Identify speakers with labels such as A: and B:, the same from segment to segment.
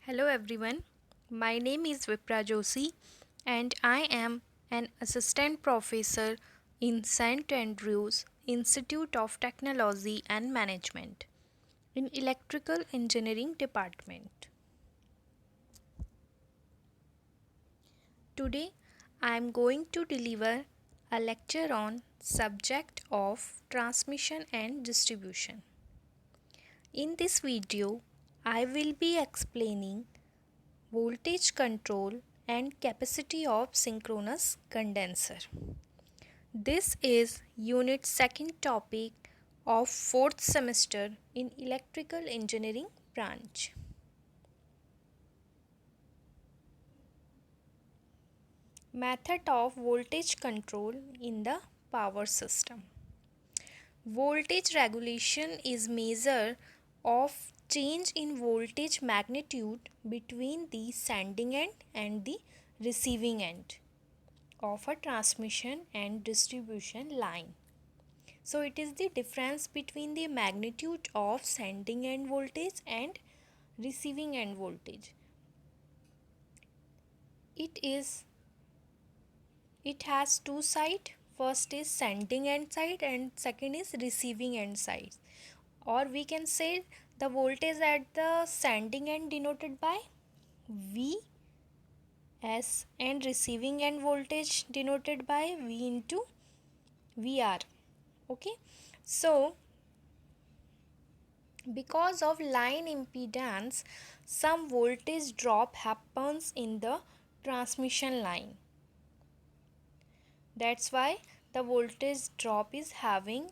A: Hello everyone, my name is Vipra Joshi and I am an assistant professor in St. Andrews Institute of Technology and Management in Electrical Engineering Department. Today I am going to deliver a lecture on subject of transmission and distribution. In this video, I will be explaining voltage control and capacity of synchronous condenser. This is unit second topic of fourth semester in electrical engineering branch. Method of voltage control in the power system. Voltage regulation is measure of change in voltage magnitude between the sending end and the receiving end of a transmission and distribution line. So it is the difference between the magnitude of sending end voltage and receiving end voltage. It has two sides. First is sending end side and second is receiving end side. Or we can say the voltage at the sending end denoted by V S and receiving end voltage denoted by V into VR. Okay, so because of line impedance, some voltage drop happens in the transmission line. That's why the voltage drop is having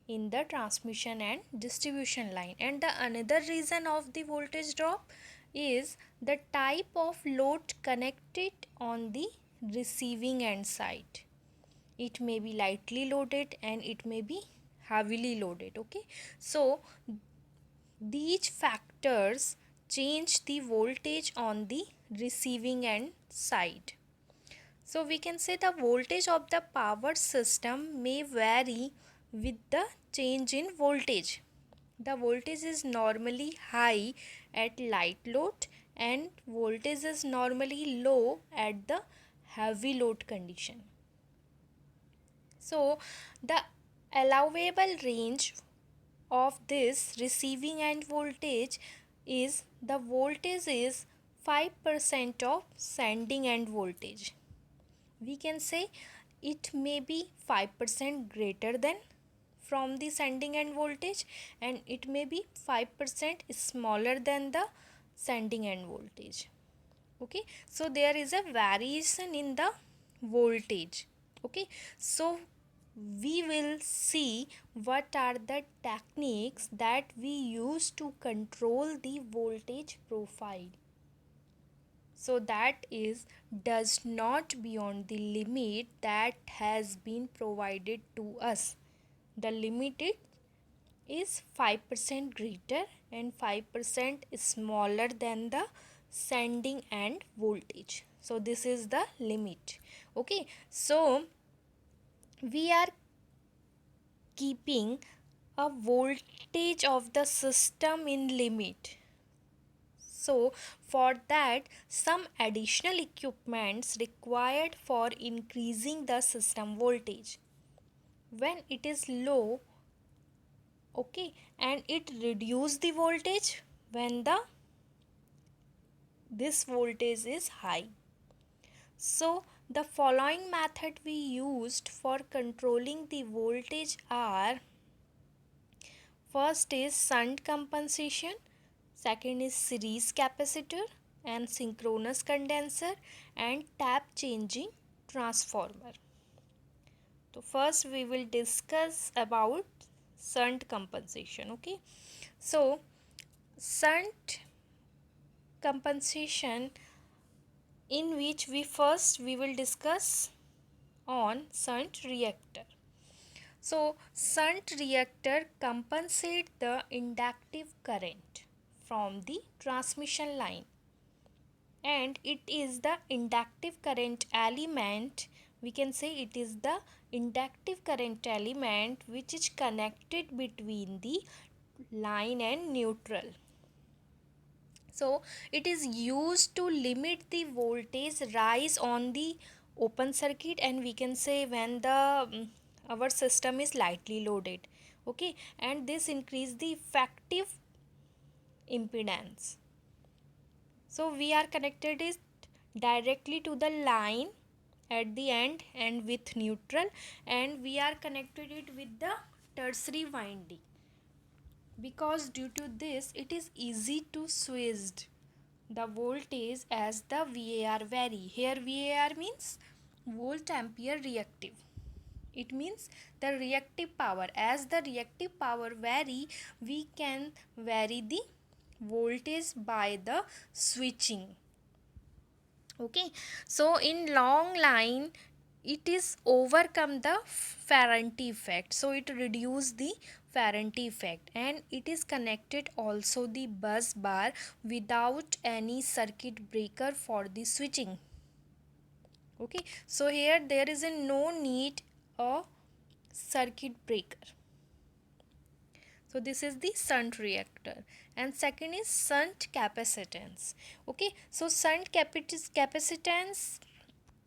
A: in the transmission and distribution line. And the another reason of the voltage drop is the type of load connected on the receiving end side. It may be lightly loaded and it may be heavily loaded. Okay, so these factors change the voltage on the receiving end side. So we can say the voltage of the power system may vary with the change in voltage. The voltage is normally high at light load and voltage is normally low at the heavy load condition. So the allowable range of this receiving end voltage is the voltage is 5% of sending end voltage. We can say it may be 5% greater than from the sending end voltage and it may be 5% smaller than the sending end voltage. Okay, so there is a variation in the voltage. Okay, so we will see what are the techniques that we use to control the voltage profile, so that is does not beyond the limit that has been provided to us. The limit is 5% greater and 5% smaller than the sending end voltage. So this is the limit. Okay, so we are keeping a voltage of the system in limit. So for that some additional equipments required for increasing the system voltage. When it is low, okay, and it reduce the voltage when this voltage is high. So the following method we used for controlling the voltage are: first is shunt compensation, second is series capacitor and synchronous condenser and tap changing transformer. So first we will discuss about shunt compensation. Okay, so shunt compensation, in which we will discuss on shunt reactor. So shunt reactor compensate the inductive current from the transmission line, and it is the inductive current element, we can say it is the inductive current element which is connected between the line and neutral. So it is used to limit the voltage rise on the open circuit, and we can say when the our system is lightly loaded. Okay, and this increase the effective impedance. So we are connected it directly to the line at the end and with neutral, and we are connected it with the tertiary winding, because due to this it is easy to switch the voltage as the VAR vary. Here VAR means volt ampere reactive. It means the reactive power. As the reactive power vary, we can vary the voltage by the switching. Okay, so in long line it is overcome the Faraday effect, so it reduce the Faraday effect, and it is connected also the bus bar without any circuit breaker for the switching. Okay, so here there is a no need a circuit breaker. So this is the shunt reactor, and second is shunt capacitance. Okay, so shunt capacitance,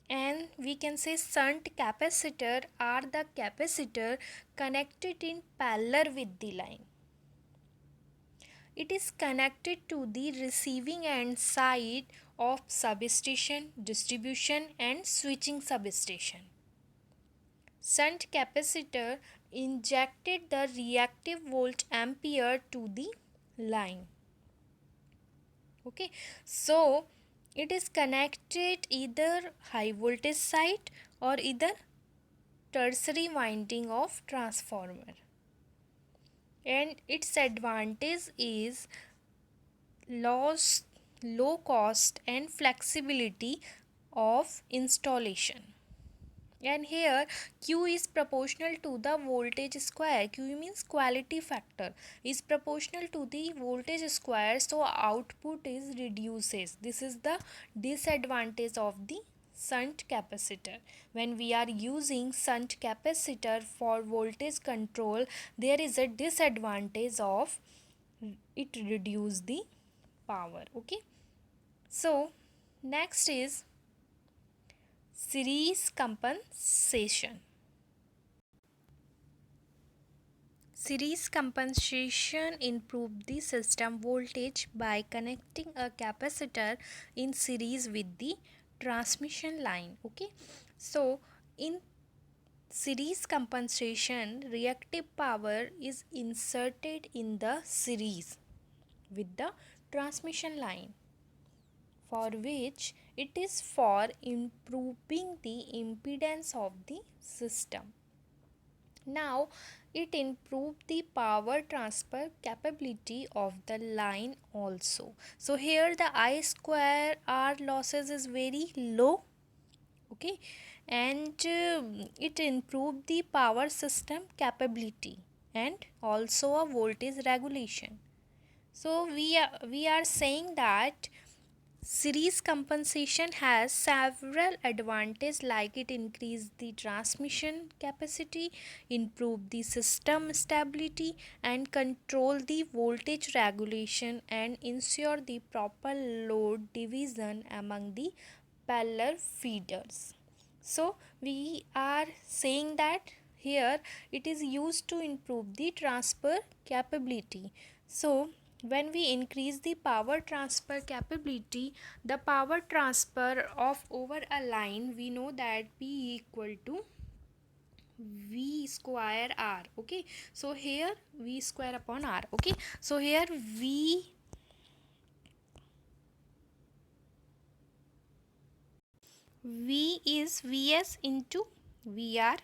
A: and we can say shunt capacitor are the capacitor connected in parallel with the line. It is connected to the receiving end side of substation, distribution and switching substation. Shunt capacitor injected the reactive volt ampere to the line. Okay, so it is connected either high voltage side or either tertiary winding of transformer, and its advantage is loss, low cost and flexibility of installation. And here Q is proportional to the voltage square. Q means quality factor, is proportional to the voltage square, so output is reduces. This is the disadvantage of the shunt capacitor. When we are using shunt capacitor for voltage control, there is a disadvantage of it reduce the power. Okay, so next is series compensation. Series compensation improves the system voltage by connecting a capacitor in series with the transmission line. Okay, so in series compensation, reactive power is inserted in the series with the transmission line, for which it is for improving the impedance of the system. Now it improved the power transfer capability of the line also. So here the I square R losses is very low. Okay, and it improved the power system capability and also a voltage regulation. So we are saying that series compensation has several advantages, like it increase the transmission capacity, improve the system stability and control the voltage regulation, and ensure the proper load division among the parallel feeders. So we are saying that here it is used to improve the transfer capability. So when we increase the power transfer capability, the power transfer of over a line, we know that P equal to V square R. Okay, so here V square upon R. Okay, so here V is Vs into Vr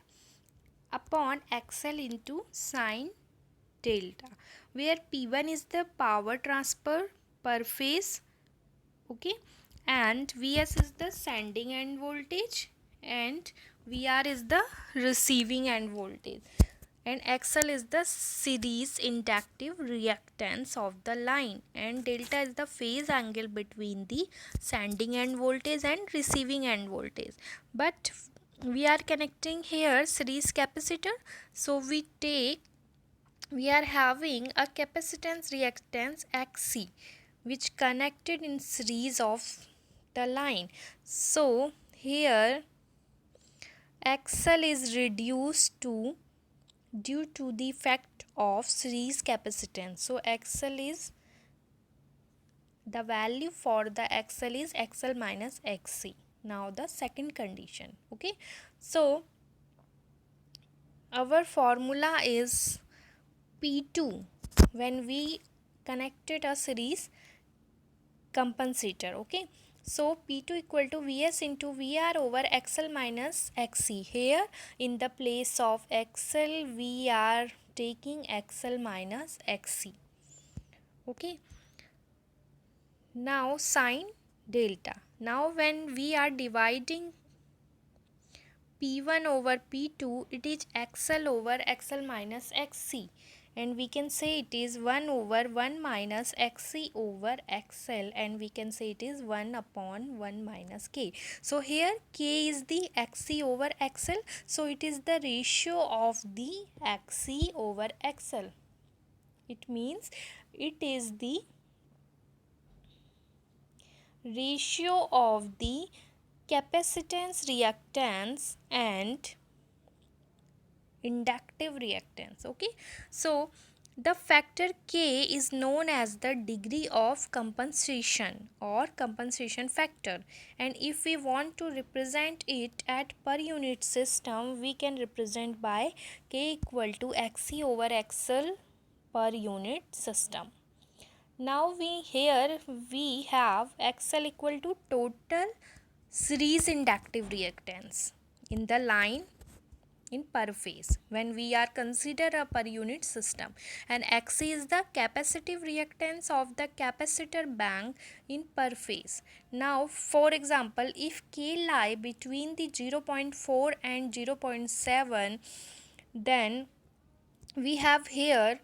A: upon XL into sine delta, where P1 is the power transfer per phase. Okay, and Vs is the sending end voltage and Vr is the receiving end voltage, and XL is the series inductive reactance of the line, and delta is the phase angle between the sending end voltage and receiving end voltage. But we are connecting here series capacitor, so we are having a capacitance reactance XC. which connected in series of the line. So here XL is reduced to due to the effect of series capacitance. So XL is the value for the XL is XL minus XC. Now the second condition. Okay, so our formula is P2 when we connected a series compensator. Okay, so P2 equal to Vs into Vr over XL minus XC. Here in the place of XL we are taking XL minus XC. Okay, now sine delta. Now when we are dividing P1 over P2, it is XL over XL minus XC, and we can say it is 1 over 1 minus XC over XL, and we can say it is 1 upon 1 minus K. So here K is the XC over XL, so it is the ratio of the XC over XL. It means it is the ratio of the capacitance reactance and inductive reactance. Okay, so the factor K is known as the degree of compensation or compensation factor, and if we want to represent it at per unit system, we can represent by K equal to XC over XL per unit system. Now we have XL equal to total series inductive reactance in the line in per phase when we are consider a per unit system, and XC is the capacitive reactance of the capacitor bank in per phase. Now for example, if K lie between the 0.4 and 0.7, then we have here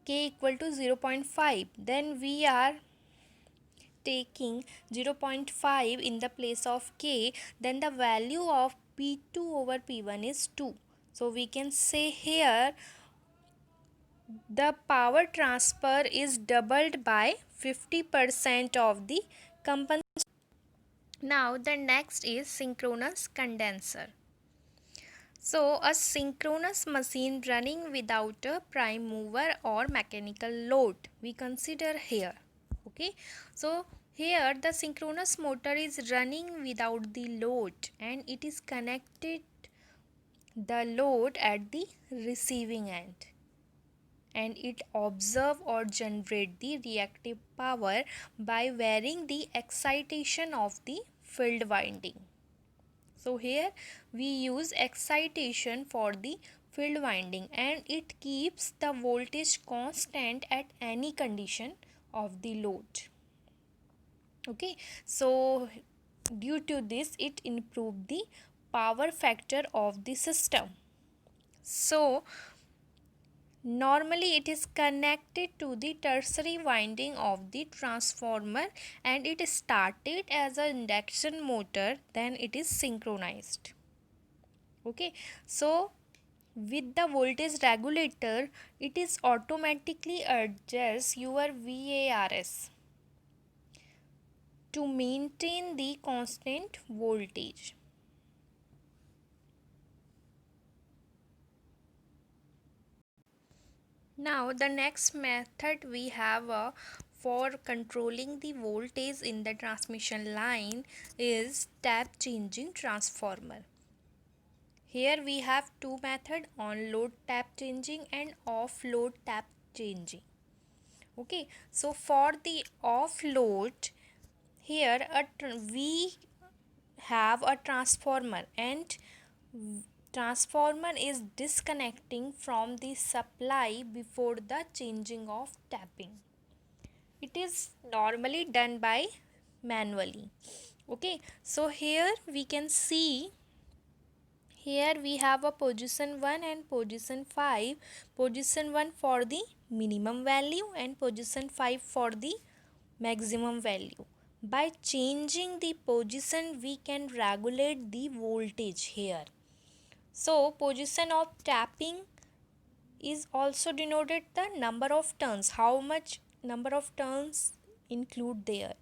A: K equal to 0.5, then we are taking 0.5 in the place of K, then the value of P2 over P1 is 2. So we can say here the power transfer is doubled by 50% of the compensation. Now the next is synchronous condenser. So a synchronous machine running without a prime mover or mechanical load we consider here. Okay, so here the synchronous motor is running without the load, and it is connected the load at the receiving end, and it observe or generate the reactive power by varying the excitation of the field winding. So here we use excitation for the field winding, and it keeps the voltage constant at any condition of the load. Okay, so due to this it improved the power factor of the system. So normally it is connected to the tertiary winding of the transformer, and it started as an induction motor, then it is synchronized. Okay, so with the voltage regulator it is automatically adjusts your VARS to maintain the constant voltage. Now the next method we have for controlling the voltage in the transmission line is tap changing transformer. Here we have two methods, on load tap changing and off load tap changing. Okay, so for the off load, here we have a transformer, and transformer is disconnecting from the supply before the changing of tapping. It is normally done by manually. Okay, so here we can see, here we have a position 1 and position 5, position 1 for the minimum value and position 5 for the maximum value. By changing the position we can regulate the voltage here. So position of tapping is also denoted the number of turns, how much number of turns include there,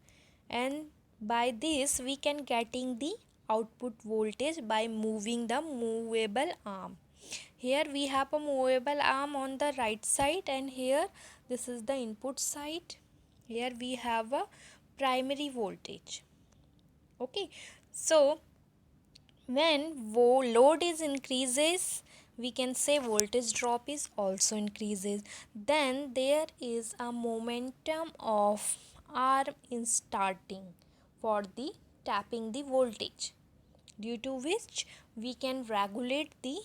A: and by this we can getting the output voltage by moving the movable arm. Here we have a movable arm on the right side, and here this is the input side. Here we have a primary voltage. Okay, so when load is increases, we can say voltage drop is also increases. Then there is a momentum of arm in starting for the tapping the voltage, due to which we can regulate the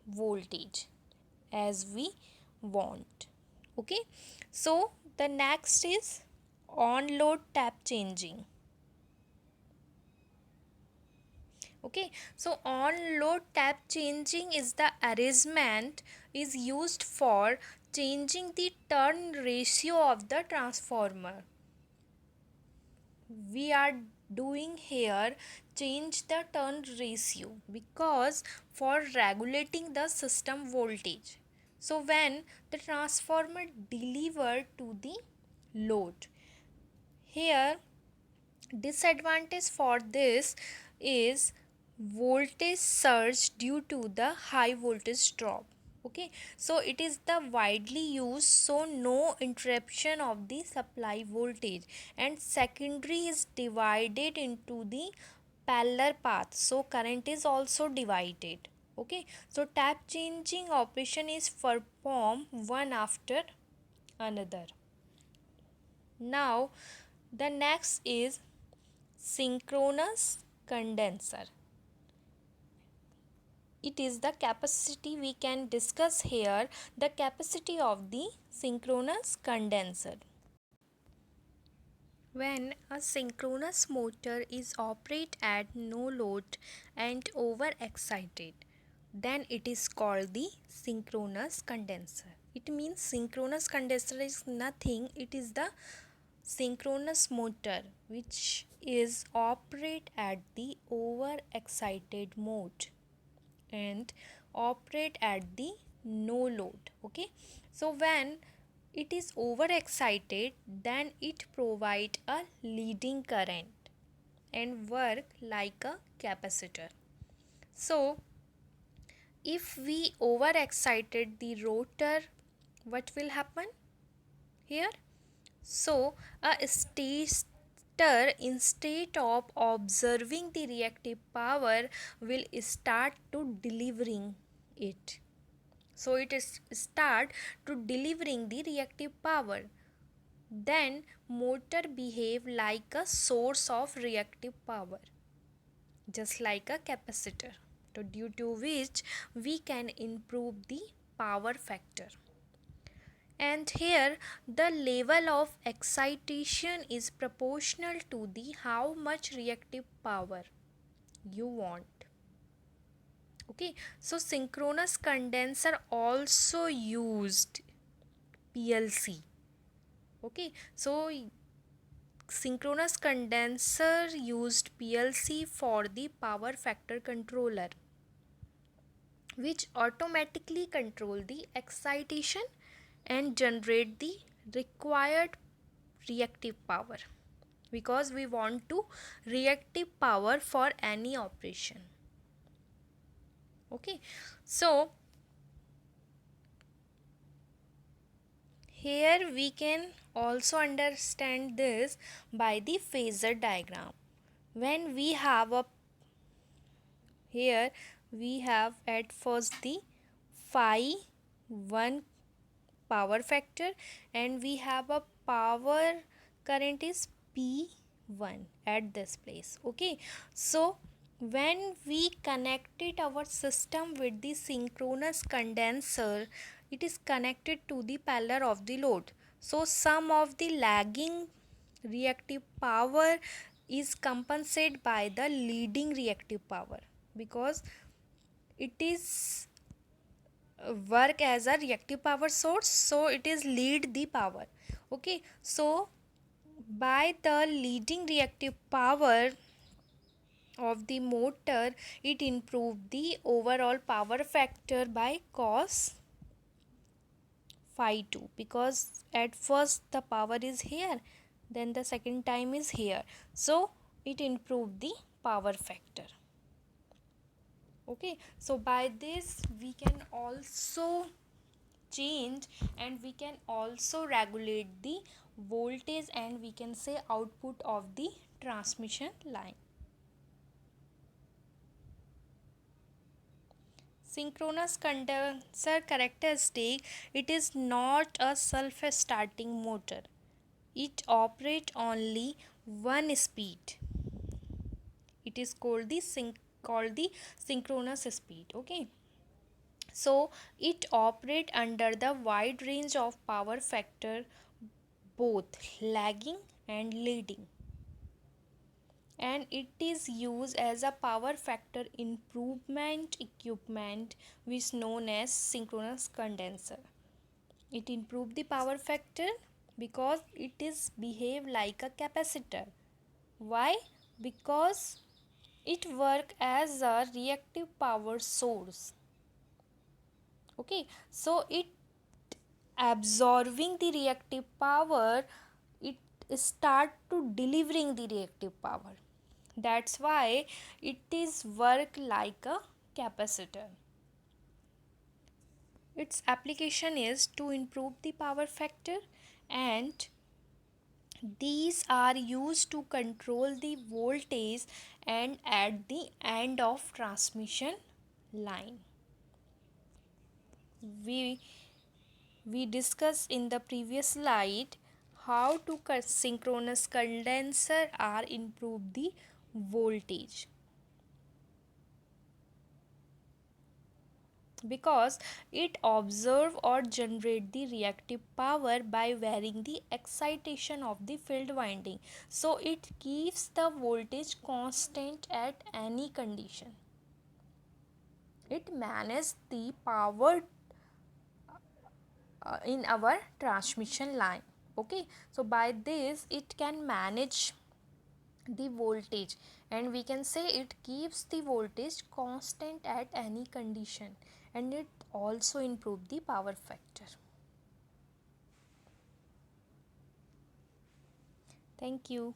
A: voltage as we want. Okay, so the next is on load tap changing. Okay, so on load tap changing is the arrangement is used for changing the turn ratio of the transformer. We are doing here change the turn ratio because for regulating the system voltage. So when the transformer delivered to the load, here disadvantage for this is voltage surge due to the high voltage drop. Okay, so it is the widely used, so no interruption of the supply voltage, and secondary is divided into the parallel path, so current is also divided. Okay, so tap changing operation is performed one after another. Now the next is synchronous condenser. It is the capacity we can discuss here, the capacity of the synchronous condenser. When a synchronous motor is operated at no load and overexcited, then it is called the synchronous condenser. It means synchronous condenser is nothing, it is the synchronous motor which is operate at the overexcited mode and operate at the no load. Okay, so when it is overexcited, then it provide a leading current and work like a capacitor. So if we overexcited the rotor, what will happen here? So a stator, instead of observing the reactive power, will start to delivering it. So it is start to delivering the reactive power. Then motor behave like a source of reactive power, just like a capacitor. So due to which we can improve the power factor. And here the level of excitation is proportional to the how much reactive power you want. Okay, so synchronous condenser also used PLC. Okay, so synchronous condenser used PLC for the power factor controller, which automatically control the excitation and generate the required reactive power, because we want to reactive power for any operation. Okay, so here we can also understand this by the phasor diagram. When we have a here we have at first the phi 1 power factor, and we have a power current is P1 at this place. Okay, so when we connected our system with the synchronous condenser, it is connected to the parallel of the load, so some of the lagging reactive power is compensated by the leading reactive power, because it is work as a reactive power source, so it is lead the power. Okay, so by the leading reactive power of the motor, it improved the overall power factor by cos phi 2, because at first the power is here then the second time is here, so it improved the power factor. Okay, so by this we can also change and we can also regulate the voltage and we can say output of the transmission line. Synchronous condenser characteristic, it is not a self starting motor, it operates only one speed. It is called the synchronous speed. Okay, so it operates under the wide range of power factor, both lagging and leading, and it is used as a power factor improvement equipment which is known as synchronous condenser. It improves the power factor because it is behave like a capacitor. Why? Because it work as a reactive power source. Okay, so it absorbing the reactive power, it start to delivering the reactive power. That's why it is work like a capacitor. Its application is to improve the power factor, and these are used to control the voltage and at the end of transmission line. We we discussed in the previous slide how to synchronous condenser are improve the voltage, because it observe or generate the reactive power by varying the excitation of the field winding, so it keeps the voltage constant at any condition. It manages the power in our transmission line. Okay, so by this it can manage the voltage, and we can say it keeps the voltage constant at any condition, and it also improve the power factor. Thank you.